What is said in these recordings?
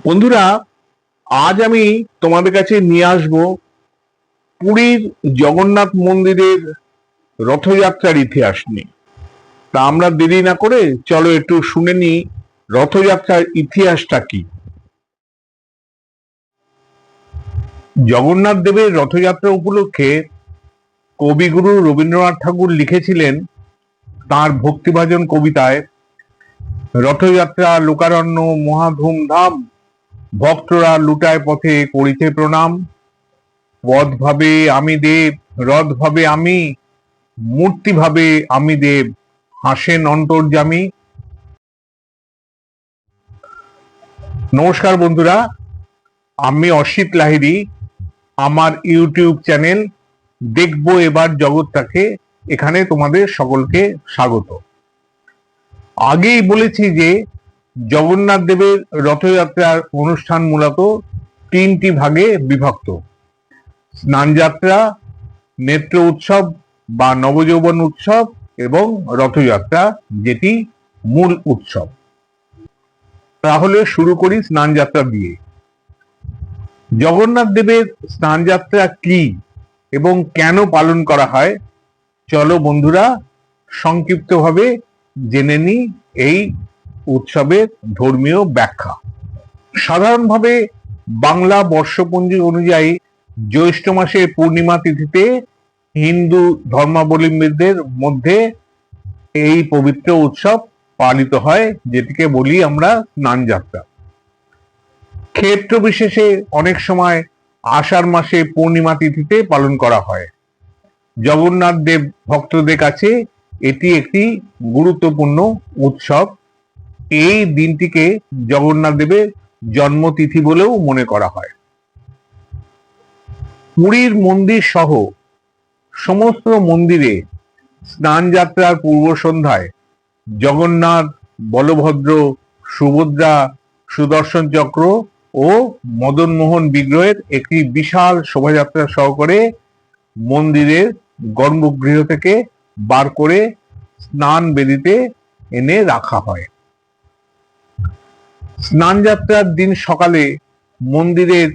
বন্ধুরা, আজ আমি তোমাদের কাছে নিয়ে আসব পুরীর জগন্নাথ মন্দিরের রথযাত্রার ইতিহাস নিয়ে। তা আমরা দেরি না করে চলো একটু শুনে নিই রথযাত্রার ইতিহাসটা কি। জগন্নাথ দেবের রথযাত্রা উপলক্ষে কবিগুরু রবীন্দ্রনাথ ঠাকুর লিখেছিলেন তাঁর ভক্তিভাজন কবিতায়, রথযাত্রা লোকারণ্য মহা ধুমধাম, ভক্তরা লুটায় পথে করিতে প্রণাম, পদ ভাবে আমি দেব, রথ ভাবে আমি, মূর্তি ভাবে আমি দেব, হাসেন অন্তর্যামী। নমস্কার বন্ধুরা, আমি অসিত লাহিড়ী। আমার ইউটিউব চ্যানেল দেখবো এবার জগৎটাকে, এখানে তোমাদের সকলকে স্বাগত। আগেই বলেছি যে জগন্নাথ দেবের রথযাত্রার অনুষ্ঠান মূলত তিনটি ভাগে বিভক্ত: স্নানযাত্রা, নেত্র উৎসব বা নবযৌবন উৎসব এবং রথযাত্রা, যেটি মূল উৎসব। তাহলে শুরু করি স্নানযাত্রা দিয়ে। জগন্নাথ দেবের স্নানযাত্রা কি এবং কেন পালন করা হয়, চলো বন্ধুরা সংক্ষিপ্তভাবে জেনে নিই এই উৎসবের ধর্মীয় ব্যাখ্যা। সাধারণভাবে বাংলা বর্ষপঞ্জি অনুযায়ী জ্যৈষ্ঠ মাসের পূর্ণিমা তিথিতে হিন্দু ধর্মাবলম্বীদের মধ্যে এই পবিত্র উৎসব পালিত হয়, যেটিকে বলি আমরা স্নানযাত্রা। ক্ষেত্র বিশেষে অনেক সময় আষাঢ় মাসে পূর্ণিমা তিথিতে পালন করা হয়। জগন্নাথ দেব ভক্তদের কাছে এটি একটি গুরুত্বপূর্ণ উৎসব। এই দিনটিকে জগন্নাথ দেবের জন্মতিথি বলেও মনে করা হয়। পুরীর মন্দির সহ সমস্ত মন্দিরে স্নানযাত্রার পূর্ব সন্ধ্যায় জগন্নাথ, বলভদ্র, সুভদ্রা, সুদর্শন চক্র ও মদনমোহন বিগ্রহের একটি বিশাল শোভাযাত্রা সহকারে মন্দিরের গর্ভগৃহ থেকে বার করে স্নান বেদিতে এনে রাখা হয়। স্নানযাত্রার দিন সকালে মন্দিরের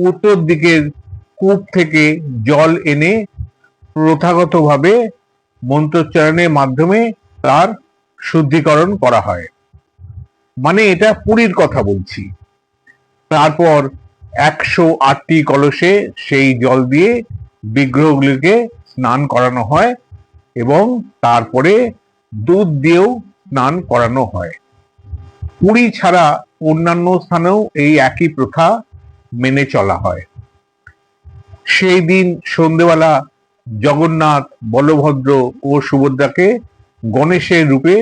উত্তর দিকের কূপ থেকে জল এনে প্রথাগতভাবে মন্ত্রোচ্চারণের মাধ্যমে তার শুদ্ধিকরণ করা হয়। মানে এটা পুরীর কথা বলছি। তারপর 108টি কলসে সেই জল দিয়ে বিগ্রহগুলিকে স্নান করানো হয় এবং তারপরে দুধ দিয়েও স্নান করানো হয়। পুরী ছাড়া অন্যান্য স্থানেও এই একই প্রথা মেনে চলা হয়। সেই দিন সন্ধ্যেবেলা জগন্নাথ, বলভদ্র ও সুভদ্রাকে গণেশের রূপে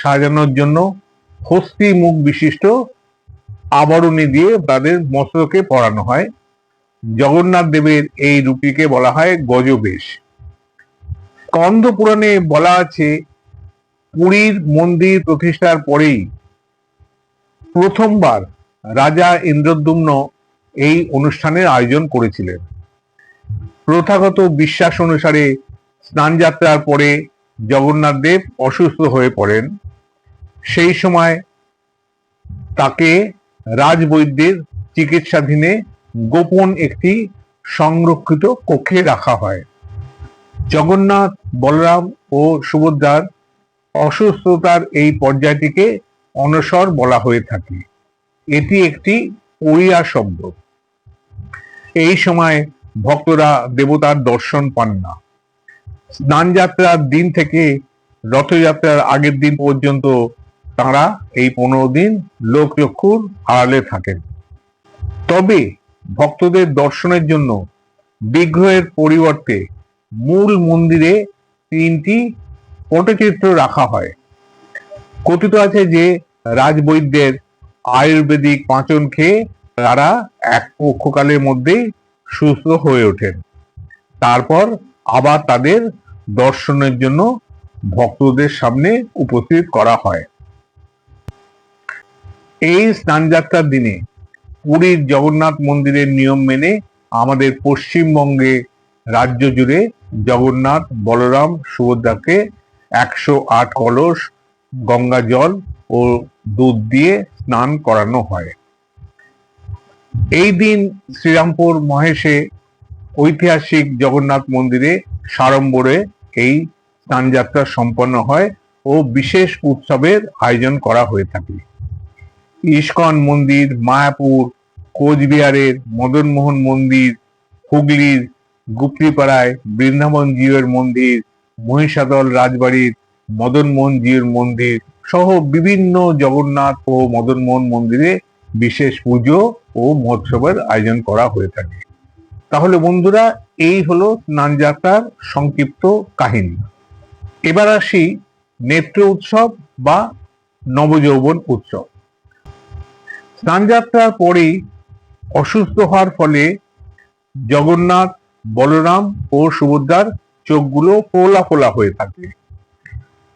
সাজানোর জন্য হস্তি মুখ বিশিষ্ট আবরণী দিয়ে তাদের মস্তকে পরানো হয়। জগন্নাথ দেবের এই রূপটিকে বলা হয় গজবেশ। স্কন্দ পুরাণে বলা আছে, পুরীর মন্দির প্রতিষ্ঠার পরেই প্রথমবার রাজা ইন্দ্রদ্যুম্ন এই অনুষ্ঠানের আয়োজন করেছিলেন। প্রথাগত বিশ্বাস অনুসারে স্নানযাত্রার পরে জগন্নাথ দেব অসুস্থ হয়ে পড়েন। সেই সময় তাকে রাজবৈদ্যের চিকিৎসাধীনে গোপন একটি সংরক্ষিত কক্ষে রাখা হয়। জগন্নাথ, বলরাম ও সুভদ্রার অসুস্থতার এই পর্যায়টিকে অনসর বলা হয়ে থাকে। এটি একটি ওড়িয়া শব্দ। এই সময় ভক্তরা দেবতার দর্শন পান না। স্নানযাত্রার দিন থেকে রথযাত্রার আগের দিন পর্যন্ত তাঁরা এই 15 দিন লোকচক্ষুর আড়ালে থাকেন। তবে ভক্তদের দর্শনের জন্য বিগ্রহের পরিবর্তে মূল মন্দিরে 3টি পটচিত্র রাখা হয়। কথিত আছে যে রাজবৈদ্যের আয়ুর্বেদিক পাঁচন খেয়ে তারা এক পক্ষকালের মধ্যেই সুস্থ হয়ে ওঠেন। তারপর আবার তাদের দর্শনের জন্য ভক্তদের সামনে উপস্থিত করা হয়। এই স্নানযাত্রার দিনে পুরীর জগন্নাথ মন্দিরের নিয়ম মেনে আমাদের পশ্চিমবঙ্গে রাজ্য জুড়ে জগন্নাথ, বলরাম, সুভদ্রাকে 108 কলস গঙ্গা জল ও দুধ দিয়ে স্নান করানো হয়। এই দিন শ্রীরামপুর মহেশে ঐতিহাসিক জগন্নাথ মন্দিরে সাড়ম্বরে এই স্নানযাত্রা সম্পন্ন হয় ও বিশেষ উৎসবের আয়োজন করা হয়ে থাকে। ইস্কন মন্দির, মায়াপুর, কোচবিহারের মদনমোহন মন্দির, হুগলির গুপ্তিপাড়ায় বৃন্দাবন জিউয়ের মন্দির, মহিষাদল রাজবাড়ির মদনমোহন জিউর মন্দির সহ বিভিন্ন জগন্নাথ ও মদনমোহন মন্দিরে বিশেষ পুজো ও মহোৎসবের আয়োজন করা হয়ে থাকে। তাহলে বন্ধুরা, এই হলো স্নানযাত্রার সংক্ষিপ্ত কাহিনী। এবার আসি নেত্র উৎসব বা নবযৌবন উৎসব। স্নানযাত্রার পরেই অসুস্থ হওয়ার ফলে জগন্নাথ, বলরাম ও সুভদ্রার চোখগুলো ফোলা ফোলা হয়ে থাকে।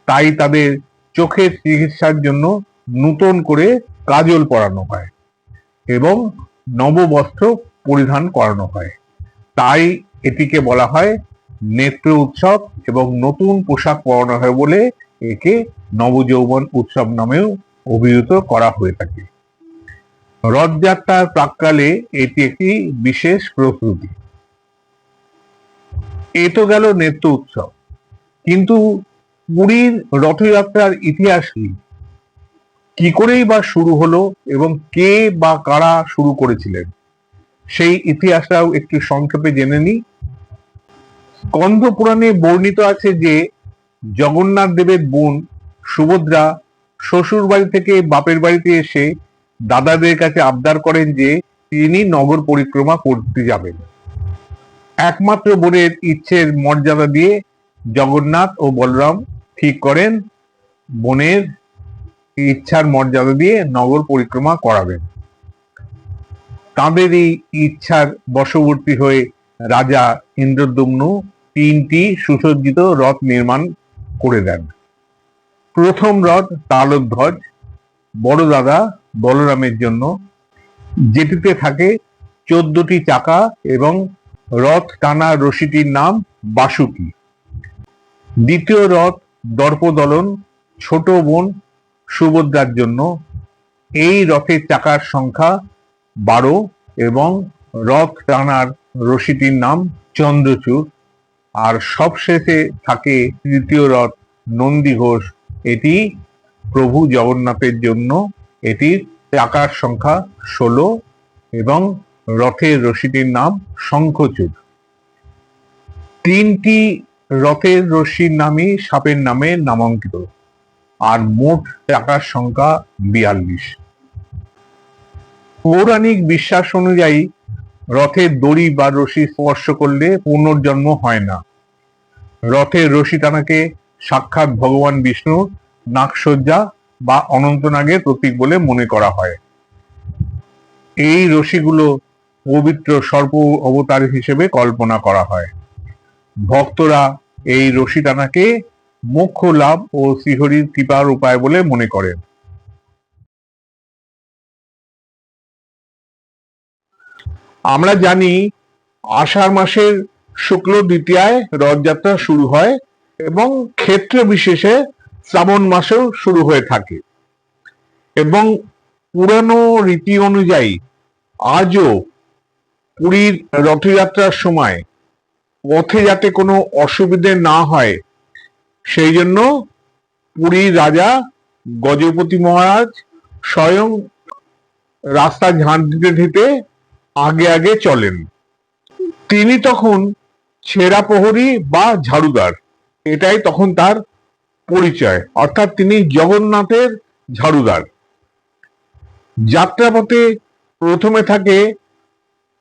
তাই তাদের চোখের চিকিৎসার জন্য নূতন করে কাজল পরানো হয় এবং নববস্ত্র পরিধান করানো হয়। তাই এটিকে বলা হয় নেত্র উৎসব এবং নতুন পোশাক পরানো হয় বলে একে নবযৌবন উৎসব নামেও অভিহিত করা হয়ে থাকে। রথযাত্রার প্রাক্কালে এটি একটি বিশেষ প্রস্তুতি। এ তো গেল নেত্র উৎসব, কিন্তু পুরীর রথযাত্রার ইতিহাস কি করেই বা শুরু হলো এবং কে বা কারা শুরু করেছিলেন সেই ইতিহাসটাও একটু সংক্ষেপে জেনে নিই। স্কন্দ পুরাণে বর্ণিত আছে যে জগন্নাথ দেবের বোন সুভদ্রা শ্বশুর বাড়ি থেকে বাপের বাড়িতে এসে দাদাদের কাছে আবদার করেন যে তিনি নগর পরিক্রমা করতে যাবেন। একমাত্র বোনের ইচ্ছের মর্যাদা দিয়ে জগন্নাথ ও বলরাম ঠিক করেন বোনের ইচ্ছার মর্যাদা দিয়ে নগর পরিক্রমা করাবেন। তাঁদের এই ইচ্ছার বশবর্তী হয়ে রাজা ইন্দ্রদ্যুম্ন 3টি সুসজ্জিত রথ নির্মাণ করে দেন। প্রথম রথ তালধ্বজ বড় দাদা বলরামের জন্য, যেটিতে থাকে 14টি চাকা এবং রথ টানা রশিটির নাম বাসুকি। দ্বিতীয় রথ দর্পদলন ছোট বোন সুভদ্রার জন্য, এই রথের চাকার সংখ্যা 12 এবং রথ টানার রশিটির নাম চন্দ্রচূড়। আর সবশেষে থাকে তৃতীয় রথ নন্দীঘোষ, এটি প্রভু জগন্নাথের জন্য, এটির চাকার সংখ্যা 16 এবং রথের রশিটির নাম শঙ্খচূড়। 3টি রথের রশির নামই সাপের নামে নামাঙ্কিত, আর মোট চাকার সংখ্যা 42। পৌরাণিক বিশ্বাস অনুযায়ী রথের দড়ি বা রশি স্পর্শ করলে পুনর্জন্ম হয় না। রথের রশি টানাকে সাক্ষাৎ ভগবান বিষ্ণুর নাগসজ্জা বা অনন্তনাগের প্রতীক বলে মনে করা হয়। এই রশিগুলো পবিত্র সর্প অবতার হিসেবে কল্পনা করা হয়। ভক্তরা এই রশি টানাকে মোক্ষ লাভ ও শ্রীহরির কৃপার উপায় বলে মনে করেন। আমরা জানি আষাঢ় মাসের শুক্ল দ্বিতীয়ায় রথযাত্রা শুরু হয় এবং ক্ষেত্র বিশেষে শ্রাবণ মাসেও শুরু হয়ে থাকে, এবং পুরানো রীতি অনুযায়ী আজও পুরীর রথযাত্রার সময় পথে যাতে কোনো অসুবিধে না হয় সেই জন্য পুরীর রাজা গজপতি মহারাজ স্বয়ং রাস্তা ঝাঁট দিতে দিতে আগে আগে চলেন। তিনি তখন ছেঁড়া প্রহরী বা ঝাড়ুদার, এটাই তখন তার পরিচয়, অর্থাৎ তিনি জগন্নাথের ঝাড়ুদার। যাত্রাপথে প্রথমে থাকে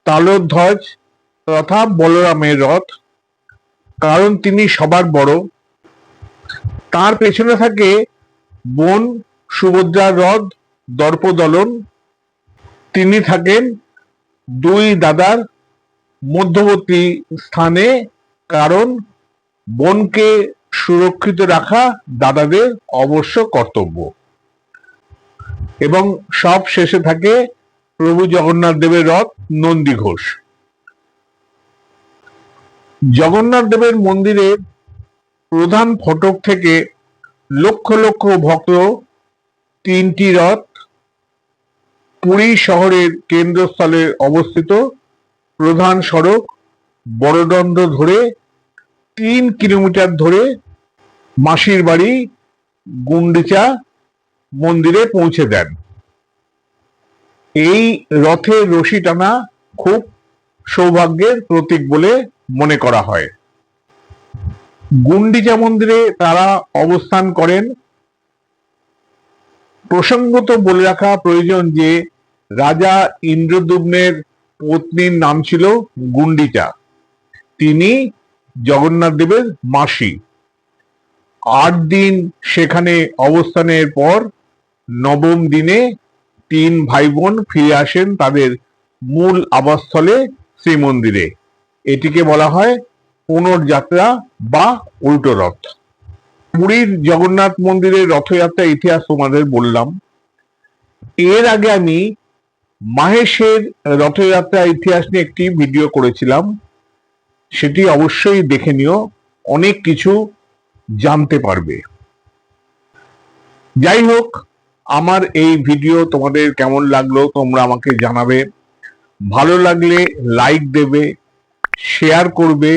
তালধ্বজ তথা বলরামের রথ, কারণ তিনি সবার বড়। তার পেছনে থাকে বোন সুভদ্রার রথ দর্পদলন, তিনি থাকেন দুই দাদার মধ্যবর্তী স্থানে, কারণ বোনকে সুরক্ষিত রাখা দাদাদের অবশ্য কর্তব্য। এবং সব শেষে থাকে প্রভু জগন্নাথ দেবের রথ নন্দীঘোষ। জগন্নাথ দেবের মন্দিরের প্রধান ফটক থেকে লক্ষ লক্ষ ভক্ত 3টি রথ পুরী শহরের কেন্দ্রস্থলে অবস্থিত প্রধান সড়ক বড়দন্ড ধরে 3 কিলোমিটার ধরে মাসির বাড়ি গুন্ডিচা মন্দিরে পৌঁছে দেন। এই রথের রশি টানা খুব সৌভাগ্যের প্রতীক বলে মনে করা হয়। গুন্ডিচা মন্দিরে তারা অবস্থান করেন। প্রসঙ্গত বলে রাখা প্রয়োজন যে রাজা ইন্দ্রদ্যুম্নের পত্নীর নাম ছিল গুন্ডিচা। তিনি জগন্নাথ দেবের মাসি। 8 দিন সেখানে অবস্থানের পর নবম দিনে 3 ভাই বোন ফিরে আসেন তাদের মূল আবাসস্থলে শ্রীমন্দিরে। এটিকে বলা হয় পুনর্যাত্রা বা উল্টো রথ। পুরীর জগন্নাথ মন্দিরের রথযাত্রা ইতিহাস তোমাদের বললাম। এর আগে আমি মাহেশের রথযাত্রা ইতিহাস নিয়ে একটি ভিডিও করেছিলাম, সেটি অবশ্যই দেখে নিও, অনেক কিছু জানতে পারবে। যাই হোক, আমার এই ভিডিও তোমাদের কেমন লাগলো তোমরা আমাকে জানাবে। ভালো লাগলে লাইক দেবে, শেয়ার করবে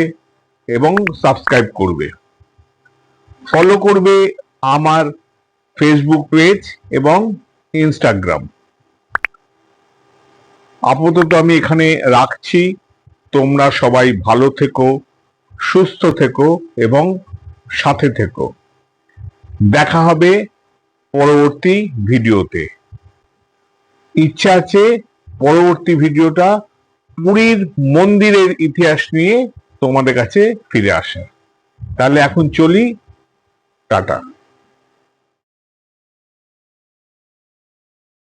এবং সাবস্ক্রাইব করবে। ফলো করবে আমার ফেসবুক পেজ এবং ইনস্টাগ্রাম। আপাতত আমি এখানে রাখছি। তোমরা সবাই ভালো থেকো, সুস্থ থেকো এবং সাথে থেকো। দেখা হবে পরবর্তী ভিডিওতে। ইচ্ছা আছে পরবর্তী ভিডিওটা পুরীর মন্দিরের ইতিহাস নিয়ে তোমাদের কাছে ফিরে আসা। তাহলে এখন চলি, টাটা।